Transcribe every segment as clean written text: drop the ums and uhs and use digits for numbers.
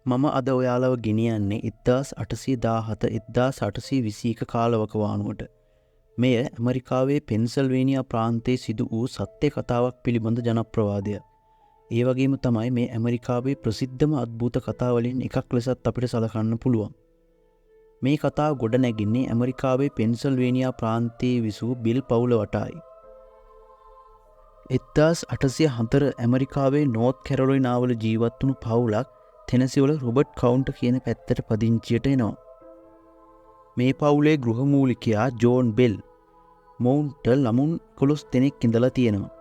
මම අද ඔයාලව ගෙනියන්නේ 1817 1821 කාලවකවානුවට. මෙය ඇමරිකාවේ පෙන්සල්වේනියා ප්‍රාන්තයේ සිදු වූ සත්‍ය කතාවක් පිළිබඳ ජනප්‍රවාදය. ඒ වගේම තමයි මේ ඇමරිකාවේ ප්‍රසිද්ධම අద్භූත කතාවලින් එකක් ලෙසත් අපිට සලකන්න පුළුවන්. මේ කතාව ගොඩ නැගින්නේ ඇමරිකාවේ පෙන්සල්වේනියා ප්‍රාන්තයේ විසූ බිල් පවුල වටායි. 1804 ඇමරිකාවේ නෝත් කැරොලිනාවල ජීවත් වුණු පවුලක් ටෙනසි වල රොබර්ට් කවුන්ට් කියන පැත්තට පදිංචියට එනවා. මේ පවුලේ ගෘහමූලිකයා ජෝන් බෙල්. මොවුන්ට ළමුන් 11 දෙනෙක් ඉඳලා තියෙනවා.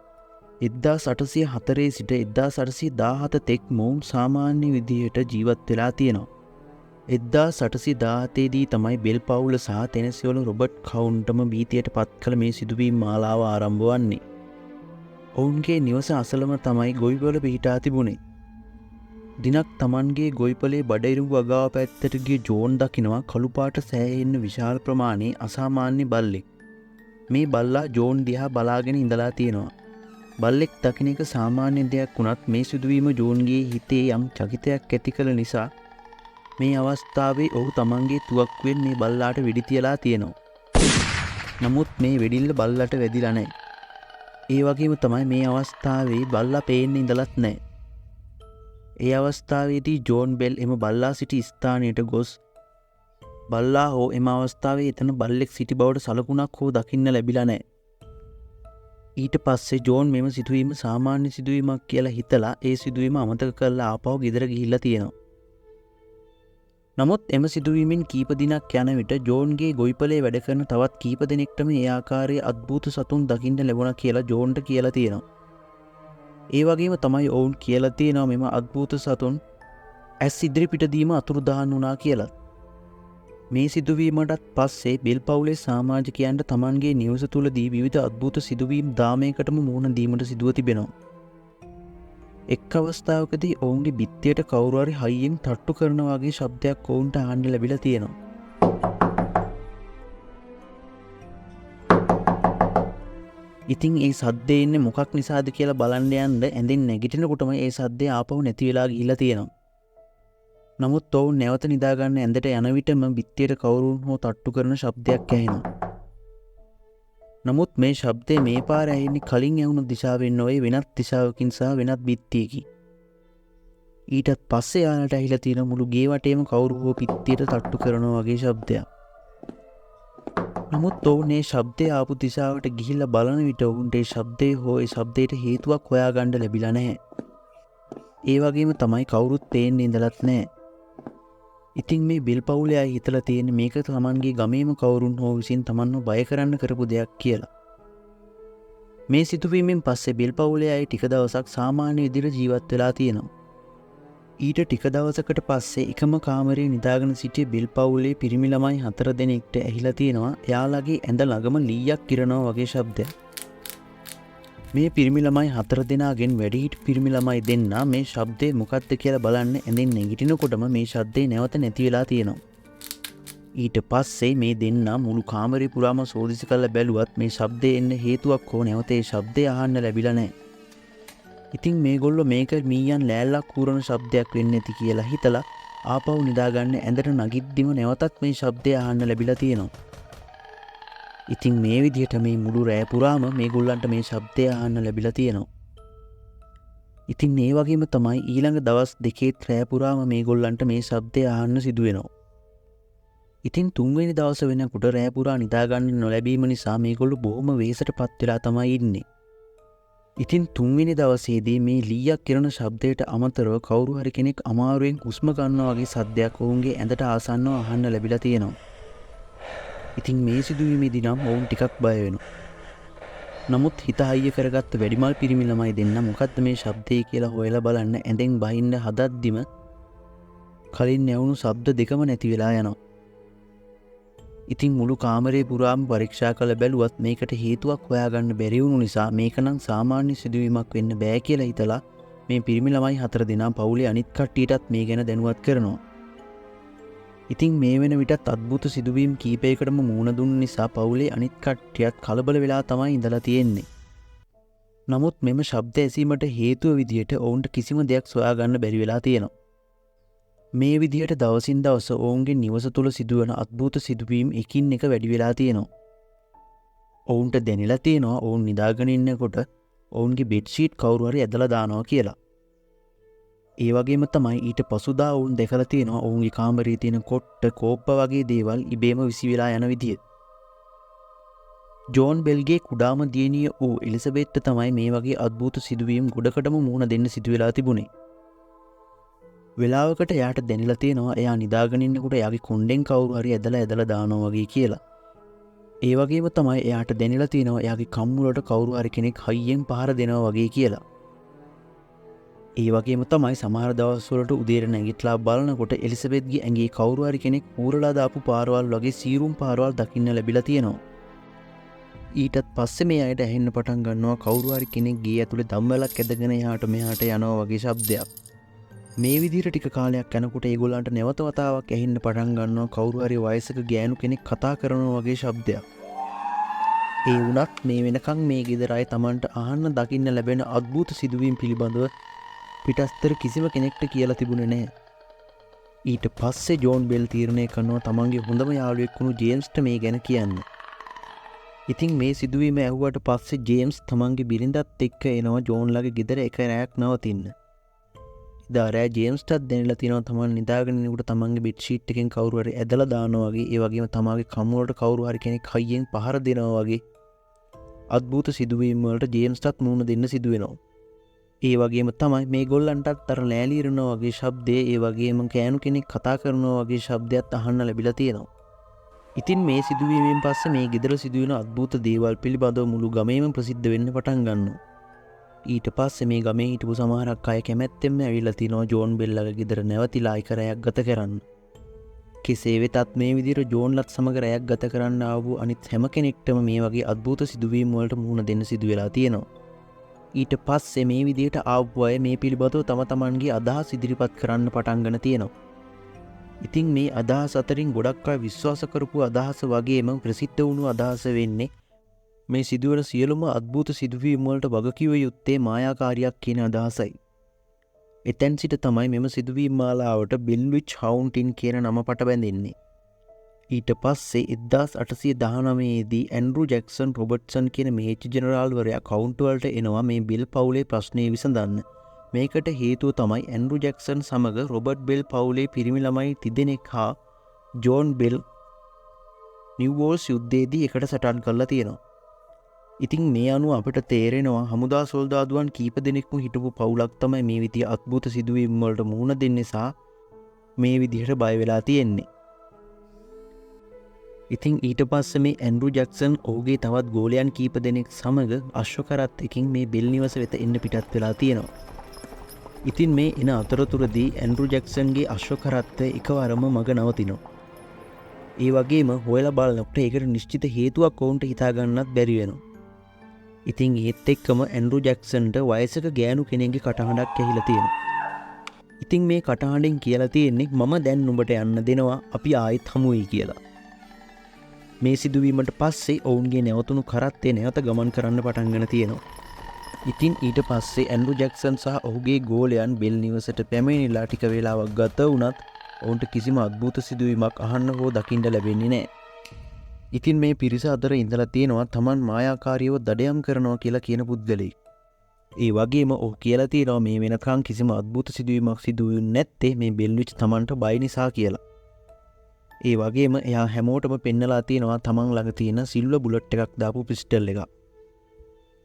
1804 සිට 1817 තෙක් මොවුන් සාමාන්‍ය විදිහට ජීවත් වෙලා තියෙනවා. 1817 දී තමයි බෙල් පවුල සහ ටෙනසි වල රොබර්ට් කවුන්ට්ම බීතියට පත් කළ මේ සිදුවීම් මාලාව ආරම්භ වන්නේ. ඔවුන්ගේ නිවස අසලම තමයි ගොවිපළ පිහිටා තිබුණේ. දිනක් තමන්ගේ ගොවිපලේ බඩයිරුඟු අගාව පැත්තට ගිය ජෝන් දකිනවා කළු පාට සෑහෙන්න විශාල ප්‍රමාණයේ අසාමාන්‍ය බල්ලෙක්. මේ බල්ලා ජෝන් දිහා බලාගෙන ඉඳලා තියෙනවා. බල්ලෙක් දකින එක සාමාන්‍ය දෙයක් වුණත් මේ සිදුවීම ජෝන්ගේ හිතේ යම් චකිතයක් ඇති කළ නිසා මේ අවස්ථාවේ ඔහු තමන්ගේ තුවක්කුවෙන් මේ බල්ලාට වෙඩි තියලා තියෙනවා. නමුත් මේ වෙඩිල්ල බල්ලට වැදිලා නැහැ. ඒ වගේම තමයි මේ අවස්ථාවේ බල්ලා පේන්න ඉඳලත් නැහැ. ඒ අවස්ථාවේදී ජෝන් බෙල් එම බල්ලා සිටි ස්ථානයට ගොස් බල්ලා හෝ එම අවස්ථාවේ එතන බල්ලෙක් සිටි බවට සලකුණක් හෝ දකින්න ලැබිලා නැහැ. ඊට පස්සේ ජෝන් මෙම සිදුවීම සාමාන්‍ය සිදුවීමක් කියලා හිතලා ඒ සිදුවීම අමතක කරලා ආපහු ගෙදර ගිහිල්ලා තියෙනවා. නමුත් එම සිදුවීමෙන් කීප දිනක් යන විට ජෝන්ගේ ගොවිපලේ වැඩ කරන තවත් කීප දෙනෙක්ටම ඒ ආකාරයේ අద్භූත සතුන් දකින්න ලැබුණා කියලා ජෝන්ට කියලා තියෙනවා. ඒ වගේම තමයි ඔවුන් කියලා තියෙනවා මෙම අద్භූත සතුන් ඇස් ඉදිරිපිට දීම අතුරුදහන් වුණා කියලා. මේ සිදුවීමටත් පස්සේ බෙල් පවුලේ සමාජිකයන්ට තමන්ගේ නිවස තුලදී විවිධ අద్භූත සිදුවීම් 10කටම මුහුණ දීමට සිදුව තිබෙනවා. එක් අවස්ථාවකදී ඔවුන්ගේ බිත්තියට කවුරු හරි හයියෙන් තට්ටු කරන වගේ ශබ්දයක් ඔවුන්ට අහන්න ලැබිලා තියෙනවා. ඉතින් ඒ සද්දේ ඉන්නේ මොකක් නිසාද කියලා බලන්න යන්න ඇඳෙන් නැගිටිනකොටම ඒ සද්දේ ආපහු නැති වෙලා ගිහිල්ලා තියෙනවා. නමුත් ඔවුන් නැවත නිදා ගන්න ඇඳට යන විටම බිත්තියට කවුරුන් හෝ තට්ටු කරන ශබ්දයක් ඇහෙනවා. නමුත් මේ ශබ්දේ මේ පාර ඇහෙන්නේ කලින් ඇහුණු දිශාවෙන් නොවේ වෙනත් දිශාවකින් සහ වෙනත් බිත්තියකින්. ඊටත් පස්සේ යාලට ඇහිලා තියෙන මුළු ගේ වටේම කවුරු හෝ බිත්තියට තට්ටු කරනවා වගේ ශබ්දයක්. නමුත් ඔවුන් මේ ශබ්දය ආපු දිශාවට ගිහිල්ලා බලන විට ඔවුන්ට ඒ ශබ්දේ හෝ ඒ ශබ්දයට හේතුවක් හොයාගන්න ලැබිලා නැහැ. ඒ වගේම තමයි කවුරුත් පේන්නේ ඉඳලත් නැහැ. ඉතින් මේ බෙල් පවුලේ අය හිතලා තියෙන්නේ මේක තමන්ගේ ගමේම කවුරුන් හෝ විසින් තමන්ව බය කරන්න කරපු දෙයක් කියලා. මේ සිදුවීමෙන් පස්සේ බෙල් පවුලේ අය ටික දවසක් සාමාන්‍ය විදිහට ජීවත් වෙලා තියෙනවා. ඊට ටික දවසකට පස්සේ එකම කාමරේ නිදාගෙන සිටිය බෙල් පවුලේ පිරිමි ළමයි 4 දෙනෙක්ට ඇහිලා තියෙනවා එයාලගේ ඇඳ ළඟම ලීයක් කිරනවා වගේ ශබ්දයක්. මේ පිරිමි ළමයි 4 දෙනාගෙන් වැඩිහිටි පිරිමි ළමයි දෙන්නා මේ ශබ්දේ මොකක්ද කියලා බලන්න ඇඳෙන් නැගිටිනකොටම මේ ශබ්දේ නැවත නැති වෙලා තියෙනවා. ඊට පස්සේ මේ දෙන්නා මුළු කාමරේ පුරාම සෝදිසි කරලා බැලුවත් මේ ශබ්දේ එන්න හේතුවක් හෝ නැවත ඒ ශබ්දේ අහන්න ලැබිලා නැහැ. ඉතින් මේගොල්ලෝ මේක මීයන් ලෑල්ලක් කූරන ශබ්දයක් වෙන්නේ නැති කියලා හිතලා ආපහු නිදාගන්න ඇඳට නගිද්දිම නැවතත් මේ ශබ්දය අහන්න ලැබිලා තියෙනවා. ඉතින් මේ විදිහට මේ මුළු රෑ පුරාම මේගොල්ලන්ට මේ ශබ්දය අහන්න ලැබිලා තියෙනවා. ඉතින් ඒ වගේම තමයි ඊළඟ දවස් දෙකේත් රෑ පුරාම මේගොල්ලන්ට මේ ශබ්දය අහන්න සිදු වෙනවා. ඉතින් තුන්වෙනි දවස වෙනකොට රෑ පුරා නිදාගන්න නොලැබීම නිසා මේගොල්ලෝ බොහොම වෙහෙසටපත් වෙලා තමයි ඉන්නේ. ඉතින් තුන්වෙනි දවසේදී මේ ලීයක් කිරණ ශබ්දයට අමතරව කවුරු හරි කෙනෙක් අමාරුවෙන් හුස්ම ගන්නවා වගේ සද්දයක් ඔවුන්ගේ ඇඳට ආසන්නව අහන්න ලැබිලා තියෙනවා. ඉතින් මේ සිදුවීමේදී නම් ඔවුන් ටිකක් බය වෙනවා. නමුත් හිත හයිය කරගත්ත වැඩිමල් පිරිමි ළමයි දෙන්න මොකද්ද මේ ශබ්දේ කියලා හොයලා බලන්න ඇඳෙන් බහින්න හදද්දිම කලින් ඇහුණු ශබ්ද දෙකම නැති වෙලා යනවා. ඉතින් මුළු කාමරේ පුරාම පරීක්ෂා කළ බැලුවත් මේකට හේතුවක් හොයාගන්න බැරි වුණු නිසා මේක නම් සාමාන්‍ය සිදුවීමක් වෙන්න බෑ කියලා හිතලා මේ පිරිමි ළමයි 4 දෙනා පවුලේ අනිත් කට්ටියටත් මේ ගැන දැනුවත් කරනවා. ඉතින් මේ වෙන විටත් අద్భుත සිදුවීම් කීපයකටම මුහුණ දුන්න නිසා පවුලේ අනිත් කට්ටියත් කලබල වෙලා තමයි ඉඳලා තියෙන්නේ. නමුත් මෙම ශබ්ද ඇසීමට හේතුව විදියට ඔවුන්ට කිසිම දෙයක් සොයාගන්න බැරි වෙලා තියෙනවා. මේ විදිහට දවසින් දවස ඔවුන්ගේ නිවස තුළ සිදුවන අద్භූත සිදුවීම් එකින් එක වැඩි වෙලා තියෙනවා. ඔවුන්ට දැනලා තියෙනවා ඔවුන් නිදාගෙන ඉන්නකොට ඔවුන්ගේ බෙඩ්ෂීට් කවුරු හරි ඇදලා දානවා කියලා. ඒ වගේම තමයි ඊට පසුදා ඔවුන් දැකලා තියෙනවා ඔවුන්ගේ කාමරයේ තියෙන කොට්ට කෝප්ප වගේ දේවල් ඉබේම විසි වෙලා යන විදිය. ජෝන් බෙල්ගේ කුඩාම දියණිය වූ එලිසබෙත්ට තමයි මේ වගේ අద్භූත සිදුවීම් ගොඩකටම මුහුණ දෙන්න සිදු වෙලා තිබුණේ. වෙලාවකට එයාට දැනලා තියෙනවා එයා නිදාගෙන ඉන්නකොට එයාගේ කොණ්ඩෙන් කවුරු හරි ඇදලා දානවා වගේ කියලා. ඒ වගේම තමයි එයාට දැනලා තියෙනවා එයාගේ කම්මුලට කවුරු හරි කෙනෙක් හයියෙන් පහර දෙනවා වගේ කියලා. ඒ වගේම තමයි සමහර දවස්වලට උදේට නැගිටලා බලනකොට එලිසබෙත්ගේ ඇඟේ කවුරු හරි කෙනෙක් ඌරලා දාපු පාරවල් වගේ සීරුම් පාරවල් දකින්න ලැබිලා තියෙනවා. ඊටත් පස්සේ මේ අයට ඇහෙන්න පටන් ගන්නවා කවුරු හරි කෙනෙක් ගේ ඇතුලේ දම්වැලක් ඇදගෙන එහාට මෙහාට යනවා වගේ ශබ්දයක්. මේ විදිහට ටික කාලයක් යනකොට ඒගොල්ලන්ට නැවත වතාවක් ඇහෙන්න පටන් ගන්නවා කවුරු හරි වයසක ගෑනු කෙනෙක් කතා කරනවා වගේ ශබ්දයක්. ඒ වුණත් මේ වෙනකන් මේ ගෙදර අය Tamanට අහන්න දකින්න ලැබෙන අద్භූත සිදුවීම් පිළිබඳව පිටස්තර කිසිම කෙනෙක්ට කියලා තිබුණේ නැහැ. ඊට පස්සේ ජෝන් බෙල් තීරණය කරනවා තමන්ගේ හොඳම යාළුවෙක් වුණු ජේම්ස්ට මේ ගැන කියන්න. ඉතින් මේ සිදුවීම ඇහුවට පස්සේ ජේම්ස් තමන්ගේ බිරිඳත් එක්ක එනවා ජෝන්ලගේ ගෙදර එක රැයක් නවතින්න. එදා රෑ ජේම්ස්ටත් දැනලා තියෙනවා තමන් නිදාගෙන ඉන්නකොට තමන්ගේ බෙඩ්ෂීට් එකෙන් කවුරු හරි ඇදලා දානවා වගේ, ඒ වගේම තමාගේ කම්මුලට කවුරු හරි කෙනෙක් හයියෙන් පහර දෙනවා වගේ අద్භූත සිදුවීම් වලට ජේම්ස්ටත් මුහුණ දෙන්න සිදු වෙනවා. ඒ වගේම තමයි මේ ගොල්ලන්ටත් අර ලෑලිරනවා වගේ ශබ්දේ, ඒ වගේම කෑනු කෙනෙක් කතා කරනවා වගේ ශබ්දයක් අහන්න ලැබිලා තියෙනවා. ඉතින් මේ සිදුවීමෙන් පස්සේ මේ ගෙදර සිදුවෙන අద్භූත දේවල් පිළිබඳව මුළු ගමේම ප්‍රසිද්ධ වෙන්න පටන් ගන්නවා. ඊට පස්සේ මේ ගමේ හිටපු සමහරක් අය කැමැත්තෙන්ම ඇවිල්ලා තිනවා ජෝන් බෙල්ලගේ ගෙදර නැවතිලා එක රැයක් ගත කරන්න. කෙසේ වෙතත් මේ විදිහට ජෝන්ලත් සමග රැයක් ගත කරන්න ආපු අනිත් හැම කෙනෙක්ටම මේ වගේ අద్භූත සිදුවීම් වලට මුහුණ දෙන්න සිදු වෙලා තියෙනවා. ඊට පස්සේ මේ විදිහට ආපු අය මේ පිළිබඳව තම තමන්ගේ අදහස් ඉදිරිපත් කරන්න පටන් ගන්න තියෙනවා. ඉතින් මේ අදහස් අතරින් ගොඩක් අය විශ්වාස කරපු අදහස වගේම ප්‍රසිද්ධ වුණු අදහස වෙන්නේ මේ සිදුවන සියලුම අద్භූත සිදුවීම් වලට වගකිව යුත්තේ මායාකාරියක් කියන අදහසයි. එතෙන් සිට තමයි මෙම සිදුවීම් මාලාවට බිල්විච් හවුන්ටින් කියන නම පට බැඳෙන්නේ. ඊට පස්සේ 1819 දී ඇන්ඩ්‍රු ජැක්සන් රොබර්ට්සන් කියන මේජර් ජෙනරාල්වරයා කවුන්ට් වලට එනවා මේ බිල් පවුලේ ප්‍රශ්නේ විසඳන්න. මේකට හේතුව තමයි ඇන්ඩ්රු ජැක්සන් සමග රොබර්ට් බෙල් පවුලේ පිරිමි ළමයි 3 දෙනෙක් හා ජෝන් බෙල් නිව් වෝල්ස් යුද්ධයේදී එකට සටන් කරලා තියෙනවා. ඉතින් මේ අනුව අපිට තේරෙනවා හමුදා සොල්දාදුවන් කීප දෙනෙක්ම හිටපු පවුලක් තමයි මේ විදිය අద్භූත සිදුවීම් වලට මුහුණ දෙන්නේ සහ මේ විදිහට බය වෙලා තියෙන්නේ. ඉතින් ඊට පස්සේ මේ ඇන්ඩ්‍රු ජැක්සන් ඔහුගේ තවත් ගෝලයන් කීප දෙනෙක් සමග අශ්ව කරත් එකකින් මේ බෙල් නිවස වෙත එන්න පිටත් වෙලා තියෙනවා. ඉතින් මේ එන අතරතුරදී ඇන්ඩ්‍රු ජැක්සන්ගේ අශ්ව කරත්තය එකවරම මග නවතිනවා. ඒ වගේම හොයලා බලනකොට ඒකට නිශ්චිත හේතුවක් ඔවුන්ට හිතා ගන්නත් බැරි වෙනවා. ඉතින් ඒත් එක්කම ඇන්ඩ්‍රු ජැක්සන්ට වයසක ගෑනු කෙනෙක්ගේ කටහඬක් ඇහිලා තියෙනවා. ඉතින් මේ කටහඬෙන් කියලා තියෙන්නේ මම දැන් නුඹට යන්න දෙනවා, අපි ආයෙත් හමුවෙයි කියලා. මේ සිදුවීමට පස්සේ ඔවුන්ගේ නැවතුණු කරත්තේ නැවත ගමන් කරන්න පටන් ගන්න තියෙනවා. ඉතින් ඊට පස්සේ ඇන්ඩ්‍රු ජැක්සන් සහ ඔහුගේ ගෝලයන් බෙල් නිවසට පැමිණිලා ටික වේලාවක් ගත වුණත් ඔවුන්ට කිසිම අద్භූත සිදුවීමක් අහන්න හෝ දකින්න ලැබෙන්නේ නැහැ. ඉතින් මේ පිරිස අතර ඉඳලා තියෙනවා තමන් මායාකාරීව දඩයම් කරනවා කියලා කියන පුද්ගලෙක්. ඒ වගේම ඔහු කියලා තියෙනවා මේ වෙනකන් කිසිම අద్භූත සිදුවීමක් සිදු වෙන්නේ නැත්තේ මේ බෙල්විච් තමන්ට බය නිසා කියලා. ඒ වගේම එයා හැමෝටම පෙන්නලා තියෙනවා තමන් ළඟ තියෙන සිල්වර් බුලට් එකක් දාපු පිස්ටල් එකක්.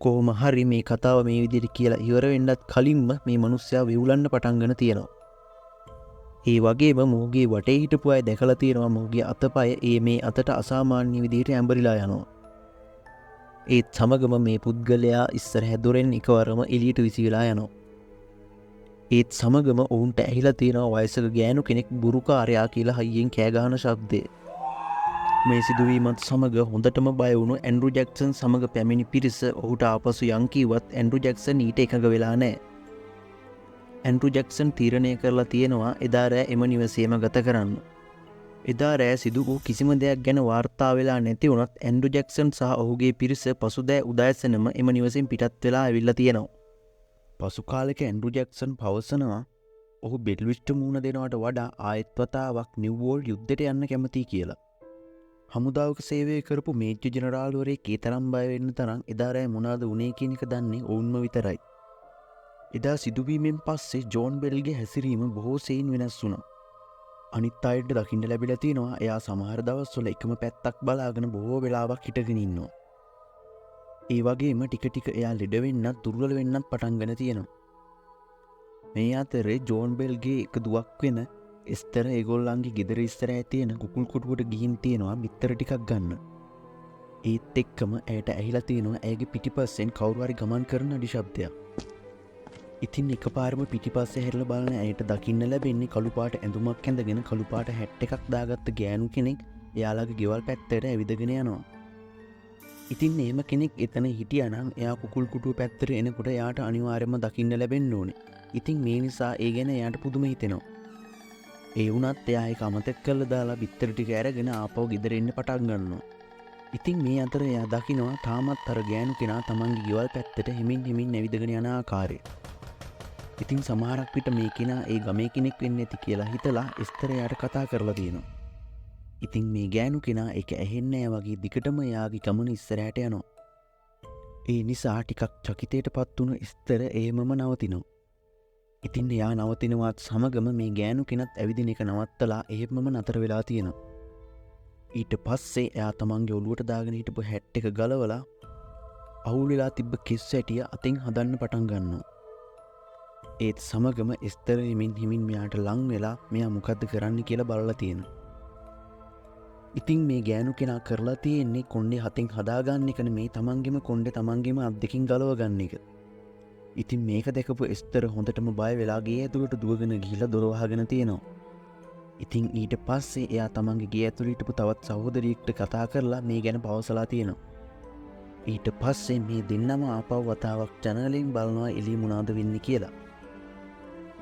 කොහොම හරි මේ කතාව මේ විදිහට කියලා ඉවර වෙන්නත් කලින්ම මේ මිනිස්සයා වෙවුලන්න පටන් ගන්න තියෙනවා. ඒ වගේම මොහුගේ වටේ හිටපු අය දැකලා තියෙනවා මොහුගේ අතපය මේ අතට අසාමාන්‍ය විදිහට ඇඹරිලා යනවා. ඒත් සමගම මේ පුද්ගලයා ඉස්සරහ දොරෙන් එකවරම එළියට විසිරලා යනවා. ඒත් සමගම ඔවුන්ට ඇහිලා තියෙනවා වයසක ගෑනු කෙනෙක් බුරුකාරයා කියලා හයියෙන් කෑ ගහන ශබ්දය. මේ සිදුවීමත් සමග හොඳටම බය වුණු ඇන්ඩ්‍රු ජැක්සන් සමග පැමිණි පිරිස ඔහුට ආපසු යන් කීවත් ඇන්ඩ්‍රු ජැක්සන් ඊට එකඟ වෙලා නැහැ. ඇන්ඩ්‍රු ජැක්සන් තීරණය කරලා තියෙනවා එදා රෑ එම නිවසේම ගත කරන්න. එදා රෑ සිදු වූ කිසිම දෙයක් ගැන වාර්තා වෙලා නැති වුණත් ඇන්ඩ්‍රු ජැක්සන් සහ ඔහුගේ පිරිස පසුදෑ උදෑසනම එම නිවසෙන් පිටත් වෙලා ඇවිල්ලා තියෙනවා. පසු කාලෙක ඇන්ඩ්‍රු ජැක්සන් පවසනවා ඔහු බෙල්විස්ට මූුණ දෙනවට වඩා ආයෙත් වතාවක් නිව්වෝල් යුද්ධයට යන්න කැමති කියලා. හමුදාවක සේවය කරපු මේජ්ජ ජනරාල්වරේ කේ තරම් බයවෙන්න තරම් එදාරෑ මොනාද උනේ කියනක දන්නේ ඔවුන්ම විතරයි. එදා සිදුවීමෙන් පස්සේ ජෝන් බෙල්ගේ හැසිරීම බොහෝ සෙයින් වෙනස් වුණා. අනිත් අයට දකින්න ලැබිලා තියෙනවා එයා සමහර දවස්වල එකම පැත්තක් බලාගෙන බොහෝ වෙලාවක් හිටගෙන ඉන්නවා. ඒ වගේම ටික ටික එයා ලෙඩ වෙන්නත් දුර්වල වෙන්නත් පටන් ගන්න තියෙනවා. මේ අතරේ ජෝන් බෙල්ගේ එක දුවක් වෙන එස්තර ඒගොල්ලන්ගේ ගෙදර ඉස්සරහේ තියෙන කුකුල් කොටුවට ගිහින් තියෙනවා බිත්තර ටිකක් ගන්න. ඒත් එක්කම ඇයට ඇහිලා තියෙනවා ඇයගේ පිටිපස්සෙන් කවුරු හරි ගමන් කරන අඩි ශබ්දයක්. ඉතින් එකපාරම පිටිපස්සේ හැරිලා බලන ඇයට දකින්න ලැබෙන්නේ කළු පාට ඇඳුමක් ඇඳගෙන කළු පාට හැට් එකක් දාගත්ත ගෑනු කෙනෙක් එයාලගේ ගෙවල් පැත්තට ඇවිදගෙන යනවා. ඉතින් එහෙම කෙනෙක් එතන හිටියා නම් එයා කුකුල් කුටුව පැත්තට එනකොට එයාට අනිවාර්යයෙන්ම දකින්න ලැබෙන්න ඕනේ. ඉතින් මේ නිසා ඒ ගැන එයාට පුදුම හිතෙනවා. ඒ වුණත් එයා ඒක අමතක කරලා දාලා බිත්තර ටික අරගෙන ආපහු ගෙදර එන්න පටන් ගන්නවා. ඉතින් මේ අතර එයා දකිනවා තාමත් අර ගෑනු කෙනා තමන්ගේ ගෙවල් පැත්තට හිමින් හිමින් ඇවිදගෙන යන ආකාරය. ඉතින් සමහරක් විට මේ කෙනා ඒ ගමේ කෙනෙක් වෙන්න ඇති කියලා හිතලා එස්තර එයාට කතා කරලා තියෙනවා. ඉතින් මේ ගෑනු කෙනා ඒක ඇහෙන්නේ නැහැ වගේ දිගටම එයාගේ ගමන ඉස්සරහට යනවා. ඒ නිසා ටිකක් චකිතයටපත් වුණු එස්තර එහෙමම නවතිනවා. ඉතින් එයා නවතිනවත් සමගම මේ ගෑනු කෙනත් ඇවිදින එක නවත්තලා එහෙමම නතර වෙලා තියෙනවා. ඊට පස්සේ එයා තමන්ගේ ඔළුවට දාගෙන හිටපු හැට් එක ගලවලා අවුල් වෙලා තිබ්බ කිස් ඇටිය අතින් හදන්න පටන් ගන්නවා. ඒත් සමගම එස්තර හිමින් මෙයාට ලං වෙලා මෙයා මොකද්ද කරන්න කියලා බලලා තියෙනවා. ඉතින් මේ ගෑනු කෙනා කරලා තියෙන්නේ කොණ්ඩේ හතෙන් හදාගන්න එක නෙමේ තමන්ගේම කොණ්ඩේ තමන්ගේම අත් දෙකින් ගලව ගන්න එක. ඉතින් මේක දැකපු එස්තර හොඳටම බය වෙලා ගේ ඇතුළට දුවගෙන ගිහිල්ලා දොර වහගෙන තියෙනවා. ඉතින් ඊට පස්සේ එයා තමන්ගේ ගේ ඇතුළේ හිටපු තවත් සහෝදරියෙක්ට කතා කරලා මේ ගැන පවසලා තියෙනවා. ඊට පස්සේ මේ දෙන්නම ආපහු වතාවක් ජනලෙන් බලනවා එළිය මොනවද වෙන්නේ කියලා.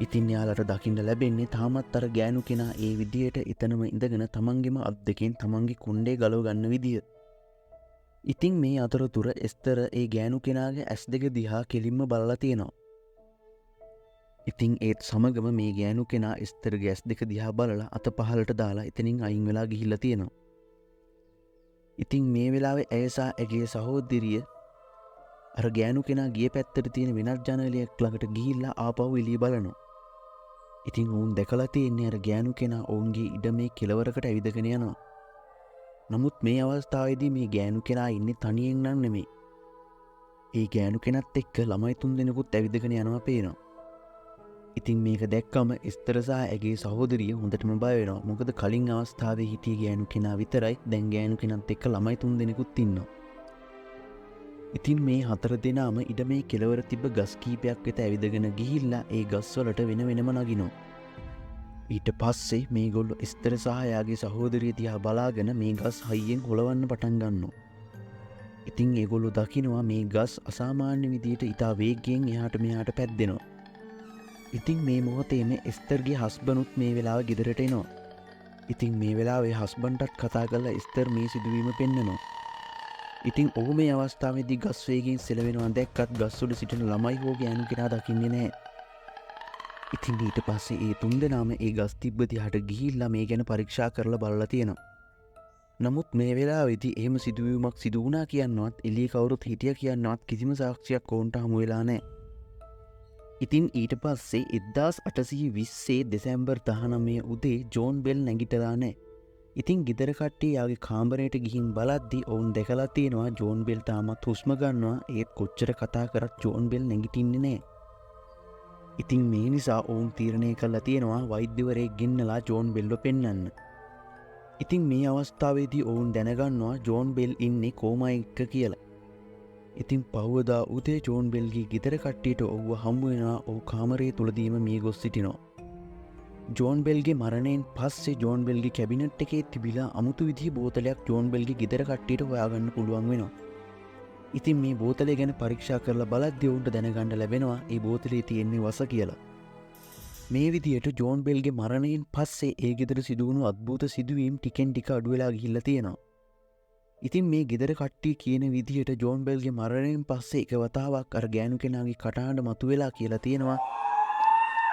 ඉතින් යාලට දකින්න ලැබෙන්නේ තාමත් අර ගෑනු කෙනා ඒ විදියට එතනම ඉඳගෙන තමන්ගේම අත් දෙකෙන් තමන්ගේ කුණ්ඩේ ගලව ගන්න විදිය. ඉතින් මේ අතරතුර එස්තර ඒ ගෑනු කෙනාගේ ඇස් දෙක දිහා කෙලින්ම බලලා තියෙනවා. ඉතින් ඒත් සමගම මේ ගෑනු කෙනා එස්තරගේ ඇස් දෙක දිහා බලලා අත පහලට දාලා එතනින් අයින් වෙලා ගිහිල්ලා තියෙනවා. ඉතින් මේ වෙලාවේ ඇයසා ඇගේ සහෝදරිය අර ගෑනු කෙනා ගිය පැත්තට තියෙන වෙනත් ජනේලයක් ළඟට ගිහිල්ලා ආපහු එළිය බලනවා. ඉතින් ඔවුන් දැකලා තියෙන්නේ අර ගෑනු කෙනා ඔවුන්ගේ ඉඩමේ කෙළවරකට ඇවිදගෙන යනවා. නමුත් මේ අවස්ථාවේදී මේ ගෑනු කෙනා ඉන්නේ තනියෙන් නම් නෙමෙයි. ඒ ගෑනු කෙනත් එක්ක ළමයි 3 දෙනෙකුත් ඇවිදගෙන යනවා පේනවා. ඉතින් මේක දැක්කම එස්තර සහ ඇගේ සහෝදරිය හොඳටම බය වෙනවා. මොකද කලින් අවස්ථාවේ හිටිය ගෑනු කෙනා විතරයි දැන් ගෑනු කෙනත් එක්ක ළමයි 3 දෙනෙකුත් ඉන්නවා. ඉතින් මේ 4 දෙනාම ඉඩමේ කෙළවර තිබ්බ ගස් කීපයක් වෙත ඇවිදගෙන ගිහිල්ලා ඒ ගස් වලට වෙන වෙනම නගිනවා. ඊට පස්සේ මේගොල්ලෝ එස්තර සහ එයාගේ සහෝදරිය දිහා බලාගෙන මේ ගස් හයියෙන් හොලවන්න පටන් ගන්නවා. ඉතින් ඒගොල්ලෝ දකිනවා මේ ගස් අසාමාන්‍ය විදියට ඉතා වේගයෙන් එහාට මෙහාට පැද්දෙනවා. ඉතින් මේ මොහොතේම එස්තරගේ හස්බන්ඩ්ුත් මේ වෙලාව ගෙදරට එනවා. ඉතින් මේ වෙලාවේ හස්බන්ඩ්ටත් කතා කරලා එස්තර් මේ සිදුවීම පෙන්නනවා. ඉතින් ඔහු මේ අවස්ථාවේදී ගස් වේගයෙන් සෙලවෙනවා දැක්කත් ගස් උඩ සිටින ළමයි හෝ ගෑනු කෙනා දකින්නේ නැහැ. ඉතින් ඊට පස්සේ ඒ 3 දෙනාම ඒ ගස් තිබ්බ දිහාට ගිහිල්ලා මේ ගැන පරීක්ෂා කරලා බලලා තියෙනවා. නමුත් මේ වෙලාවේදී එහෙම සිදුවීමක් සිදු වුණා කියනවත් එළිය කවුරුත් හිටියා කියනවත් කිසිම සාක්ෂියක් ඔවුන්ට හමු වෙලා නැහැ. ඉතින් ඊට පස්සේ 1820 දෙසැම්බර් 19 උදේ ජෝන් බෙල් නැගිටලා නැහැ. ඉතින් ගෙදර කට්ටිය යාගේ කාමරයට ගිහින් බලද්දි ඔවුන් දැකලා තියෙනවා ජෝන් බෙල් තාමත් හුස්ම ගන්නවා. ඒත් කොච්චර කතා කරත් ජෝන් බෙල් නැගිටින්නේ නැහැ. ඉතින් මේ නිසා ඔවුන් තීරණය කළා තියෙනවා වෛද්‍යවරයෙක් ගෙන්නලා ජෝන් බෙල්ව පෙන්වන්න. ඉතින් මේ අවස්ථාවේදී ඔවුන් දැනගන්නවා ජෝන් බෙල් ඉන්නේ කෝමා එක්ක කියලා. ඉතින් පහවදා උදේ ජෝන් බෙල්ගේ ගෙදර කට්ටියට ඔව්ව හමු වෙනවා. ඔහු කාමරයේ තුලදීම මිය ගොස් සිටිනවා. ජෝන් බෙල්ගේ මරණයෙන් පස්සේ ජෝන් බෙල්ගේ කැබිනට් එකේ තිබිලා අමුතු විදිහේ බෝතලයක් ජෝන් බෙල්ගේ ගෙදර කට්ටියට හොයාගන්න පුළුවන් වෙනවා. ඉතින් මේ බෝතලය ගැන පරීක්ෂා කරලා බලද්දී උන්ට දැනගන්න ලැබෙනවා ඒ බෝතලේ තියෙන්නේ වස කියලා. මේ විදිහට ජෝන් බෙල්ගේ මරණයෙන් පස්සේ ඒ ගෙදර සිදුවුණු අద్భుත සිදුවීම් ටිකෙන් ටික අඩු වෙලා ගිහිල්ලා තියෙනවා. ඉතින් මේ ගෙදර කට්ටිය කියන විදිහට ජෝන් බෙල්ගේ මරණයෙන් පස්සේ එක වතාවක් අර ගෑනු කෙනාගේ කටහඬ මතුවෙලා කියලා තියෙනවා.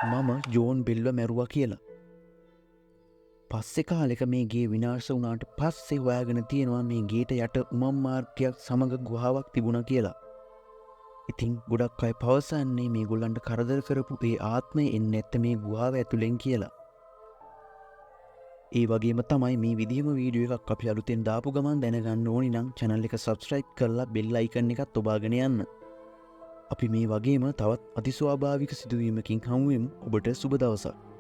මම ජෝන් බෙල්ව මැරුවා කියලා. පස්සෙ කාලෙක මේ ගේ විනාශ වුණාට පස්සේ හොයාගෙන තියෙනවා මේ ගේට යට උමම් මාර්ගයක් සමග ගුහාවක් තිබුණා කියලා. ඉතින් ගොඩක් අය පවසන්නේ මේ ගොල්ලන්ට කරදර කරපු ඒ ආත්මය එන්නේ නැත්te මේ ගුහාව ඇතුලෙන් කියලා. ඒ වගේම තමයි මේ විදිහම වීඩියෝ එකක් අපි අලුතෙන් දාපු ගමන් දැනගන්න ඕනි නම් channel එක subscribe කරලා bell icon එකත් ඔබාගෙන යන්න. අපි මේ වගේම තවත් අතිස්වාභාවික සිදුවීමකින් හමු වෙමු. ඔබට සුබ දවසක්.